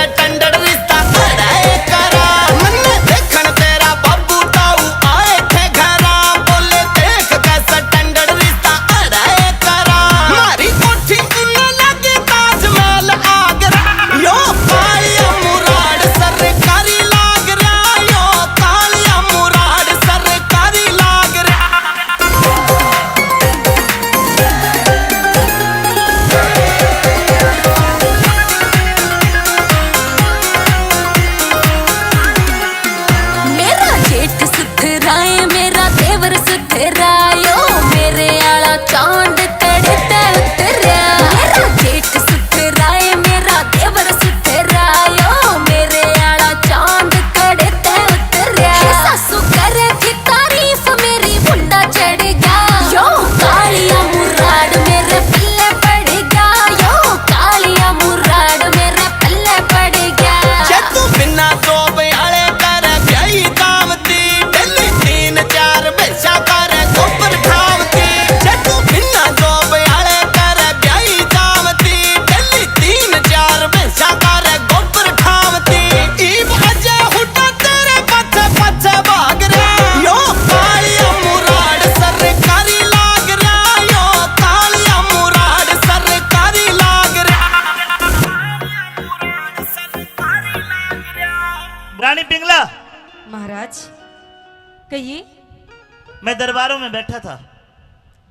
कहिए। मैं दरबारों में बैठा था,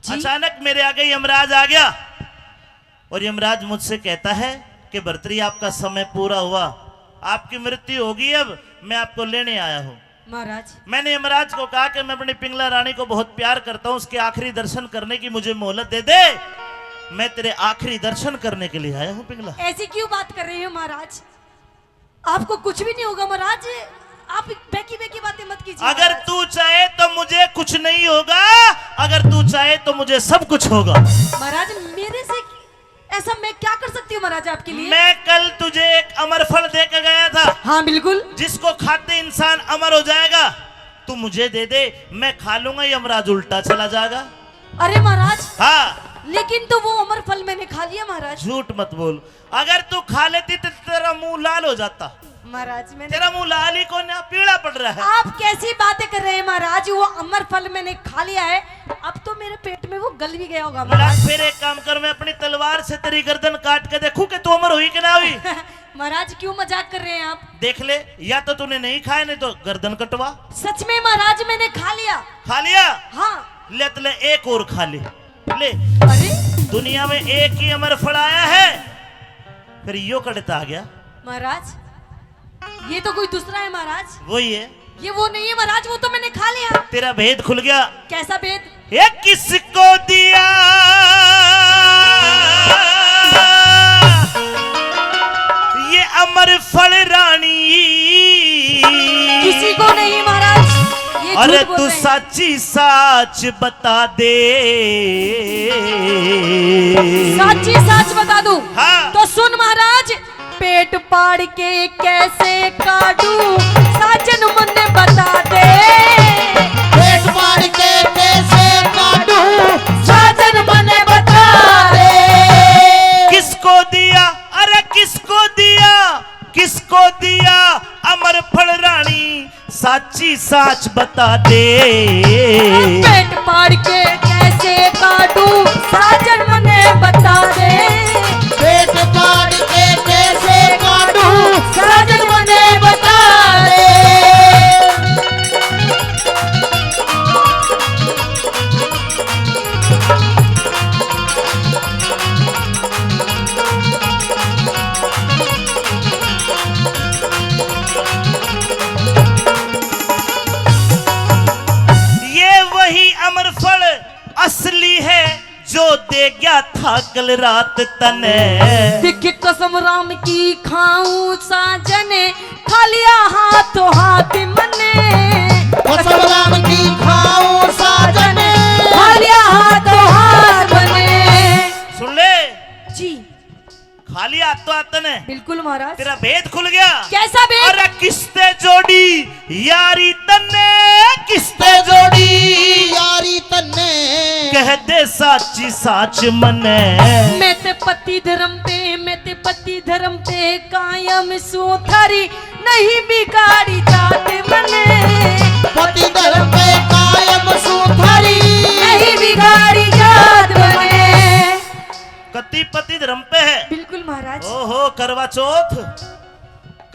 जी? अचानक मेरे आगे यमराज आ गया और यमराज मुझसे कहता है कि भर्तरी आपका समय पूरा हुआ, आपकी मृत्यु होगी, अब मैं आपको लेने आया हूं। महाराज मैंने यमराज को कहा कि मैं अपनी पिंगला रानी को बहुत प्यार करता हूं, उसके आखिरी दर्शन करने की मुझे मोहलत दे दे, मैं तेरे आखिरी दर्शन करने के लिए आया हूं पिंगला। ऐसी क्यों बात कर रहे हो महाराज? आपको कुछ भी नहीं होगा महाराज, आप बेकी बेकी बातें मत कीजिए। अगर महाराज। तू चाहे तो मुझे कुछ नहीं होगा, अगर तू चाहे तो मुझे सब कुछ होगा। महाराज मेरे से ऐसा मैं क्या कर सकती हूँ महाराज आपके लिए? मैं कल तुझे एक अमर फल दे के गया था, हाँ बिल्कुल। जिसको खाते इंसान अमर हो जाएगा। तू मुझे दे दे, मैं खा लूंगा, यमराज उल्टा चला जाएगा। अरे महाराज हाँ, लेकिन तो वो अमर फल मैंने खा लिया महाराज। झूठ मत बोल, अगर तू खा लेती तो तेरा मुंह लाल हो जाता। महाराज मैंने, तेरा मुंह लाल ही को ना पीला पड़ रहा है। आप कैसी बातें कर रहे हैं महाराज? वो अमर फल मैंने खा लिया है, अब तो मेरे पेट में वो गल भी गया होगा महाराज। फिर एक काम कर, मैं अपनी तलवार से तेरी गर्दन काट के देखूं कि तू अमर हुई कि ना हुई। महाराज क्यों मजाक कर रहे हैं आप? देख ले, या तो तूने नहीं खाया, नहीं तो गर्दन कटवा। सच में महाराज मैंने खा लिया। खा लिया? हाँ। ले तो ले, एक और खा ले। ले, अरे दुनिया में एक ही अमर फल आया है। फिर यो कड़ता आ गया महाराज, ये तो कोई दूसरा है महाराज। वही है। ये वो नहीं है महाराज, वो तो मैंने खा लिया। तेरा भेद खुल गया। कैसा भेद? ये किसको दिया, ये अमर फल रानी? किसी को नहीं महाराज, ये अरे झूठ बोल तू रहे हैं। सच्ची सच बता दे। सच्ची सच बता दूं? हाँ। तो सुन महाराज, पेट पाड़ के कैसे काटूं, साजन मुन्ने बता दे। पेट फाड़ के कैसे काटूं, साजन मुन्ने बता दे। किसको दिया, अरे किसको दिया, किसको दिया अमर फल रानी? सच्ची सच बता दे। पेट पाड़ के कैसे काटूं, साजन मुन्ने बता दे। पेट फाड़ के कैसे काटूं, साजन मुन्ने बता दे। ये वही अमर फल असली है जो दे गया था कल रात तने। दिख कसम राम की खाऊं साजन, खा लिया हाथों हाथ मने। कसम राम की खाऊं साजन, खा लिया हाथों हाथ मने। सुन ले, जी खा लिया तो तने, बिल्कुल महाराज। तेरा भेद खुल गया। कैसा भेद? अरे किस्ते जोड़ी यारी तन्ने, किस्ते जोड़ी यारी तन्ने। कह दे साची साच मने। मैं ते पति धर्म पे, मैं ते पति धर्म पे कायम सू थारी, नहीं बिगाड़ी जात मने। पति धर्म पे कायम सुथरी, नहीं बिगाड़ी जात मने। कति पति धर्म पे है। बिल्कुल महाराज। ओहो, करवा चौथ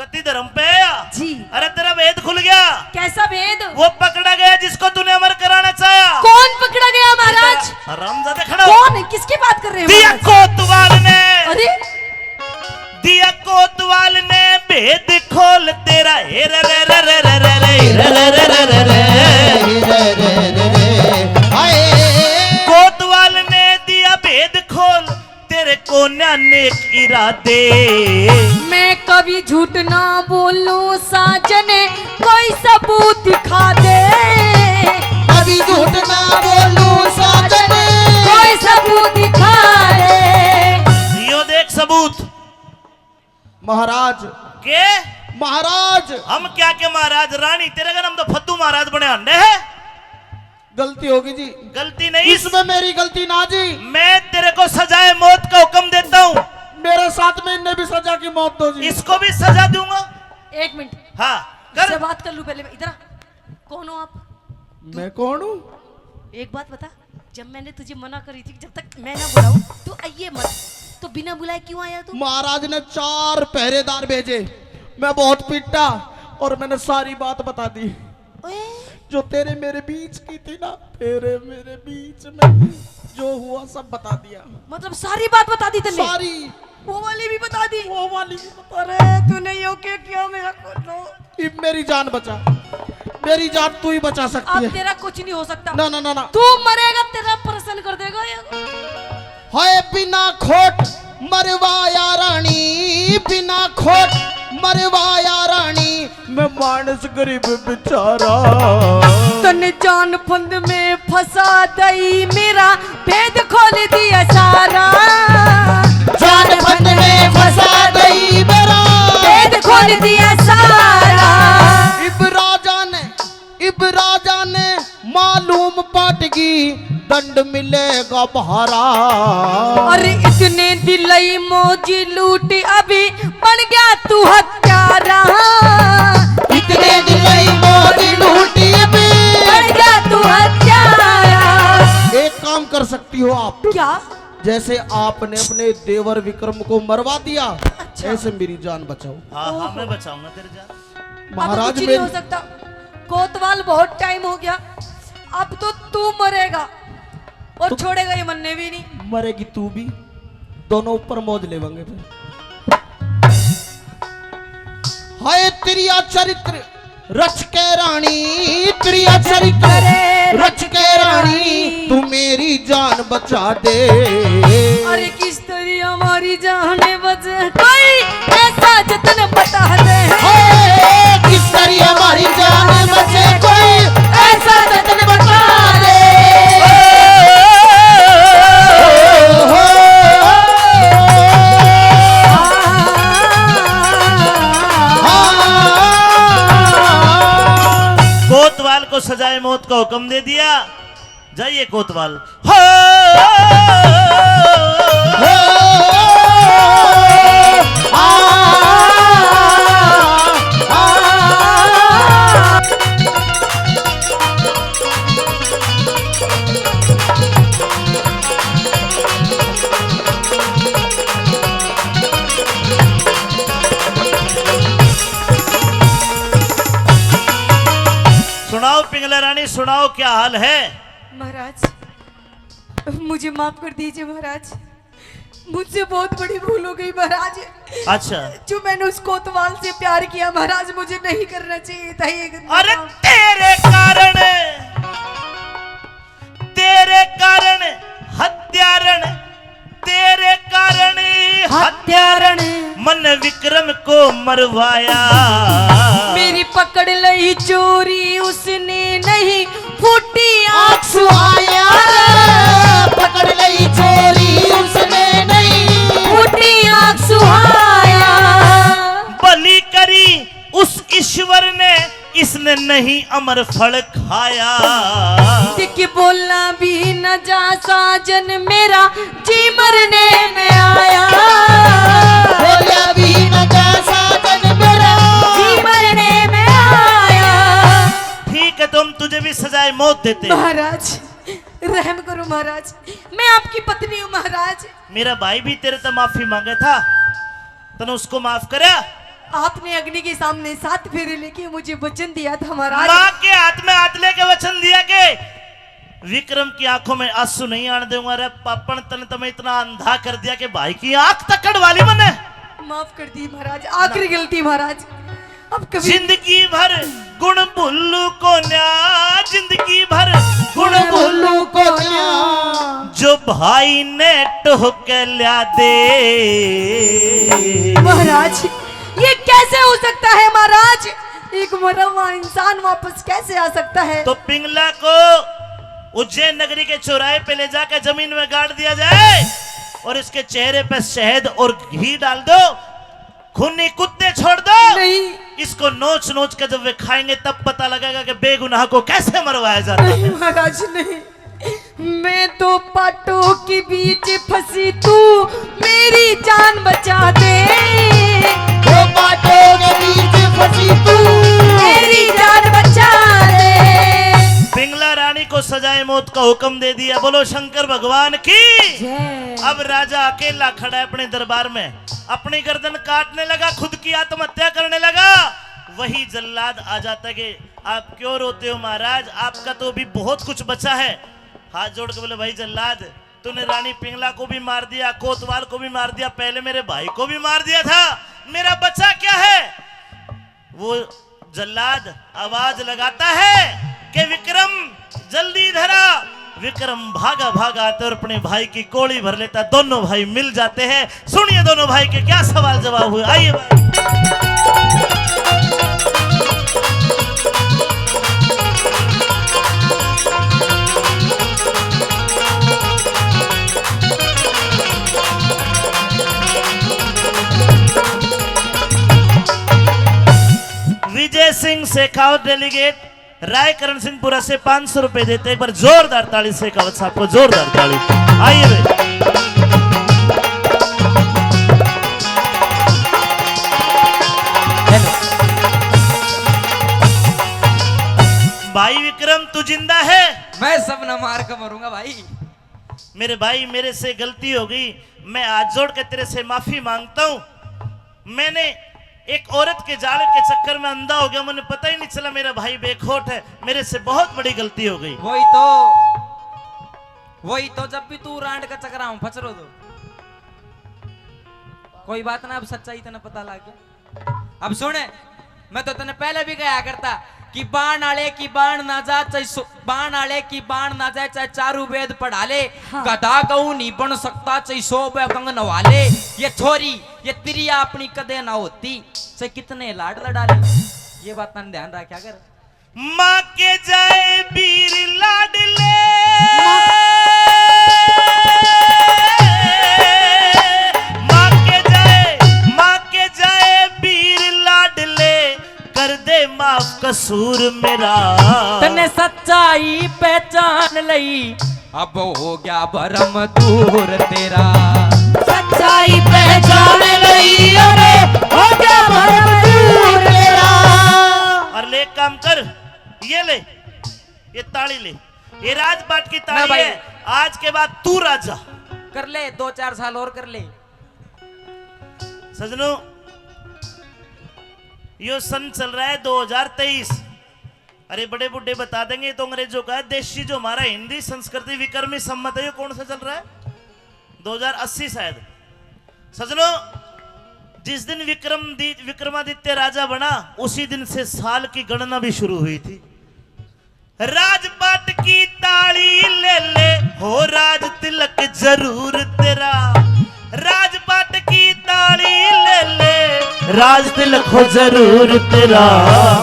कति धर्म पे है या? जी। अरे तेरा भेद खुल गया। कैसा भेद? वो पकड़ा गया जिसको तूने अमर कराना चाहा। कौन पकड़ा गया महाराज? हरामजादे खड़ा हो। कौन है? किसकी बात कर रहे हैं दिया महाराज? कोतवाल ने, अरे दिया कोतवाल ने भेद खोल तेरा। हे रे रे रे रे रे रे रे रे रे रे रे रे। कोतवाल ने दिया भेद खोल तेरे को नेक इरादे। मैं कभी झूठ ना बोलूं साजने, कोई सबूत दिखा दे। कभी झूठ ना बोलूं साजन, कोई सबूत दिखा दे। यो देख सबूत। महाराज के महाराज हम क्या के महाराज? रानी तेरे का नाम तो फद्दू महाराज बने अंडे है। गलती होगी जी, गलती नहीं, इसमें मेरी गलती ना जी। मैं तेरे को सजाए मौत का हुक्म देता हूँ। मेरे साथ में इन्हें भी सजा की मौत दो जी। इसको भी सजा दूंगा। एक मिनट, हाँ इससे कर। बात कर लूं पहले। इधर आ। कौन हो आप? मैं कौन हूँ? एक बात बता, जब मैंने तुझे मना करी थी कि जब तक मैं ना बुलाऊं तो आइए मत, तो बिना बुलाए क्यों आया तू? महाराज ने 4 पहरेदार भेजे, मैं बहुत पिटा और मैंने सारी बात बता दी। ओए, जो तेरे मेरे बीच की थी ना, तेरे मेरे बीच में जो हुआ सब बता दिया। मतलब सारी बात बता दी तूने? सारी, वो वाली भी बता दी? वो वाली भी बता। अरे तूने यो क्या किया मेरा को तो? अब मेरी जान बचा, मेरी जान तू ही बचा सकती अब है। तेरा कुछ नहीं हो सकता। ना ना ना ना, तू मरेगा, तेरा प्रसन्न कर देगा ये। हाय बिना खोट मरवाया रानी, बिना खोट मरवाया रानी, मैं मानस गरीब बेचारा। तने जान फंद में फंसा दई, मेरा भेद खोल दिया सारा। जान फंद में फंसा दई, मेरा भेद खोल दिया सारा। इब राजा ने मालूम पाटगी, दंड मिलेगा बहारा। अरे इतने दिलई मौजी लूटी, अभी बन गया तू हत्यारा। इतने दिलई मौजी लूटी, अभी बन गया तू हत्यारा। एक काम कर सकती हो आप, क्या? जैसे आपने अपने देवर विक्रम को मरवा दिया, अच्छा। ऐसे मेरी जान बचाओ। हाँ हाँ मैं बचाऊंगा तेरी जान। अब महाराज कुछ नहीं हो सकता, कोतवाल बहुत टाइम हो गया, अब तो तू मरेगा और छोड़ेगा ये मरने भी नहीं। मरेगी तू भी, दोनों ऊपर मौज लेवांगे फिर। हाय त्रिया चरित्र रच के रानी, त्रिया चरित्र रच के रानी, तू मेरी जान बचा दे। अरे किस तरह हमारी जान बचे, कोई ऐसा जतन बता दे। हाय किस तरह हमारी जान बचे, कोई ऐसा जतन बता दे। कोतवाल को सजाए मौत का हुक्म दे दिया। जाइए कोतवाल। हो सुनाओ पिंगला रानी, सुनाओ क्या हाल है? महाराज मुझे माफ कर दीजिए महाराज, मुझसे बहुत बड़ी भूल हो गई महाराज। अच्छा, जो मैंने उस कोतवाल से प्यार किया महाराज, मुझे नहीं करना चाहिए था ये गंदा अरे काम। तेरे कारण हत्यारण, तेरे कारण हत्यारण, मन विक्रम को मरवाया। मेरी पकड़ लई चोरी उसने नहीं, फूटी आंख सुहाया, पकड़ लई चोरी उसने नहीं, फूटी आंख सुहाया। बलि करी उस ईश्वर ने, इसने नहीं अमर फल खाया। कि बोलना भी न जा साजन, मेरा जी मरने में आया। बोला भी न जा साजन, मेरा जी मरने में आया। ठीक है, तुम तुझे भी सजाए मौत देते हैं। महाराज रहम करो महाराज, मैं आपकी पत्नी हूँ महाराज। मेरा भाई भी तेरे से माफी मांगे था, तने उसको माफ करे। आपने अग्नि के सामने 7 फेरे लेके मुझे वचन दिया था महाराज। माँ के हाथ में हाथ लेके वचन दिया के विक्रम की आंखों में आंसू नहीं आने दूंगा। रे पापन, तने तुम्हें इतना अंधा कर दिया कि भाई की आंख तकड़ वाली मने। माफ कर दी महाराज, आखिरी गलती महाराज। अब कभी जिंदगी भर गुण भुल्लू को न्या, जिंदगी भर गुण भुल्लू को न्या, जो भाई ने टोके ल्या दे। महाराज ये कैसे हो सकता है महाराज? एक मरा हुआ इंसान वापस कैसे आ सकता है? तो पिंगला को उज्जैन नगरी के चौराहे पे ले जाकर जमीन में गाड़ दिया जाए और इसके चेहरे पे शहद और घी डाल दो, खूनी कुत्ते छोड़ दो। नहीं इसको नोच नोच कर जब वे खाएंगे तब पता लगेगा कि बेगुनाह को कैसे मरवाया जाता है। नहीं महाराज नहीं, मैं तो पाटों के बीच फंसी, तू मेरी जान बचा दे। वो बातों के बीच फंसी, तू मेरी जान बचा दे। पिंगला रानी को सजाए मौत का हुक्म दे दिया। बोलो शंकर भगवान की। अब राजा अकेला खड़ा है अपने दरबार में, अपनी गर्दन काटने लगा, खुद की आत्महत्या करने लगा। वही जल्लाद आ जाता कि आप क्यों रोते हो महाराज, आपका तो अभी बहुत कुछ बचा है। हाथ जोड़ के बोले भाई जल्लाद, तूने रानी पिंगला को भी मार दिया, कोतवाल को भी मार दिया, पहले मेरे भाई को भी मार दिया था, मेरा बचा क्या है? वो जल्लाद आवाज लगाता है कि विक्रम जल्दी इधर आ। विक्रम भागा भागा आता और अपने भाई की कोड़ी भर लेता, दोनों भाई मिल जाते हैं। सुनिए दोनों भाई के क्या सवाल जवाब हुए, आइए भाई। विजय सिंह शेखावत डेलीगेट रायकरण सिंहपुरा से 500 रुपए देते। एक बार जोरदार ताली शेखावत साहब को, जोरदार ताली। आइए भाई विक्रम, तू जिंदा है? मैं सब न मार कर मरूंगा भाई। मेरे भाई, मेरे से गलती हो गई, मैं हाथ जोड़ के तेरे से माफी मांगता हूं। मैंने एक औरत के जाल के चक्कर में अंधा हो गया, मुझे पता ही नहीं चला मेरा भाई बेखौट है, मेरे से बहुत बड़ी गलती हो गई। वही तो जब भी तू रांड का चक्कर आऊं फचरो दो, कोई बात ना, अब सच्चाई तने पता लग गया। अब सुने, मैं तो तने पहले भी कहा करता कि बाण आले की बाण ना जा, चाहे बाण आले की बाण ना जाए, चाहे चारू वेद पढ़ा ले, गधा गऊ नहीं बन सकता, चाहे 100 गंग नवाले। ये छोरी, ये तिरिया अपनी कदे ना होती, चाहे कितने लाड लड़ा ले। ये बात तने ध्यान रखा कर। माँ के जाए वीर लाडले, माँ के जाए वीर लाडले, कर दे माफ कसूर मेरा। तने सच्चाई पहचान लई, अब हो गया भरम दूर तेरा। सच्चाई पहचान लई, अरे हो गया भरम दूर तेरा। और ले काम कर, ये ले, ये ताली ले, ये राजपाट की ताली है। आज के बाद तू राजा कर ले, 2-4 साल और कर ले। सजनों, यो सन चल रहा है 2023। अरे बड़े बुड्ढे बता देंगे तो अंग्रेजों का है, देशी जो हमारा हिंदी संस्कृति विक्रमी सम्मत है, ये कौन सा चल रहा है? 2080 शायद। सजनों, जिस दिन विक्रमादित्य राजा बना, उसी दिन से साल की गणना भी शुरू हुई थी। राजपाट की ताली ले ले, हो राज तिलक जरूर तेरा। राजपाट की ताली ले ले, राज तिलक हो जरूर तेरा।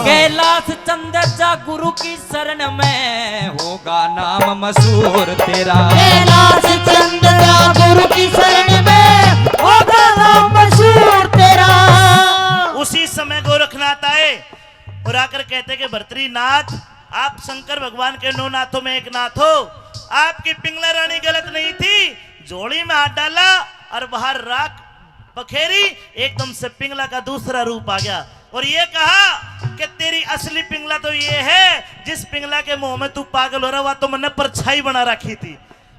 कैलाश चंद्र जा गुरु की शरण में, होगा नाम मशहूर तेरा। कैलाश चंद्र गुरु की शरण में, होगा नाम मशहूर तेरा। उसी समय गोरखनाथ आए और आकर कहते कि भर्तृनाथ, आप शंकर भगवान के 9 नाथों में एक नाथ हो। आपकी पिंगला रानी गलत नहीं थी, जोड़ी में हाथ डाला और बाहर राख पखेरी, एकदम से पिंगला का दूसरा रूप आ गया और ये कहा कि तेरी असली पिंगला तो ये है, जिस पिंगला के मुंह में तू पागल हो रहा हुआ तो मैंने परछाई बना रखी थी।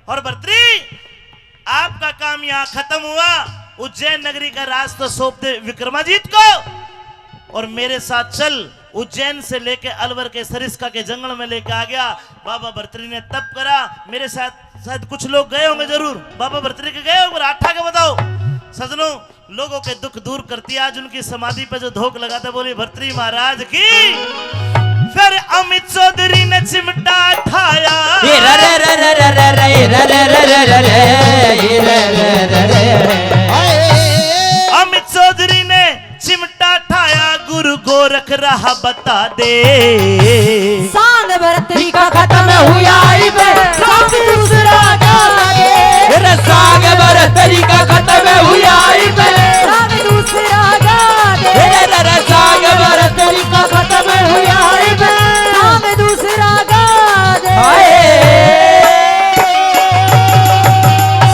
और भर्तृ, आपका काम यहाँ खत्म हुआ। उज्जैन नगरी का राज तो सौंप दे विक्रमाजीत को और मेरे साथ चल। उज्जैन से लेके अलवर के सरिस्का के जंगल में लेके आ गया। बाबा भर्तृ ने तप करा, मेरे साथ शायद कुछ लोग गए होंगे जरूर। बाबा भर्तृ के गए होंगे, आठा के बताओ। सजनों, लोगों के दुख दूर करती है। आज उनकी समाधि पे जो धोख लगाता, बोली भर्तृ महाराज की। फिर अमित चौधरी ने चिमटा ठाया, अमित चौधरी ने चिमटा ठाया, गुरु गोरख राह बता दे। साल भर्तरी का खत्म हुआ, सब दूसरा गाना दे। साग भर्तरी का खत्म हुआ,